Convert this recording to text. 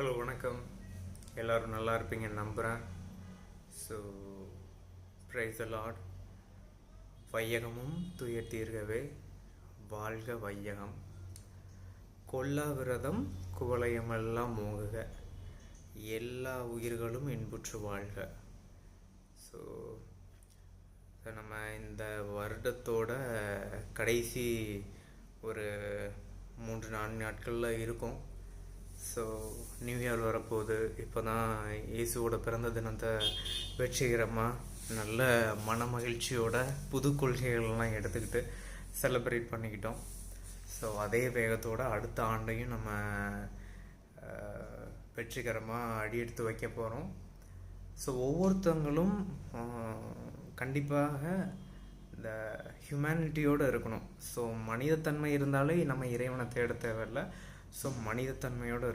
Hello வணக்கம். எல்லோரும் நல்லா இருப்பீங்கன்னு நம்புகிறேன். ஸோ ப்ரைஸ் தி லார்ட். வையகமும் துயர் தீர்கவே வாழ்க வையகம். கொல்லா விரதம் குவலயமெல்லாம் ஓங்குக, எல்லா உயிர்களும் இன்புற்று வாழ்க. ஸோ நம்ம இந்த வருடத்தோட கடைசி ஒரு 3-4 நாட்களில் இருக்கும். ஸோ நியூ இயர் வரப்போகுது. இப்போ தான் இயேசுவோட பிறந்த தினத்தை வெற்றிகரமாக நல்ல மன மகிழ்ச்சியோட புது கொள்கைகள்லாம் எடுத்துக்கிட்டு செலிப்ரேட் பண்ணிக்கிட்டோம். ஸோ அதே வேகத்தோடு அடுத்த ஆண்டையும் நம்ம வெற்றிகரமாக அடியெடுத்து வைக்க போகிறோம். ஸோ ஒவ்வொருத்தவங்களும் கண்டிப்பாக இந்த ஹியூமனிட்டியோடு இருக்கணும். ஸோ மனிதத்தன்மை இருந்தாலே நம்ம இறைவனை தேட தேவையில்லை. ஸோ மனிதத்தன்மையோடு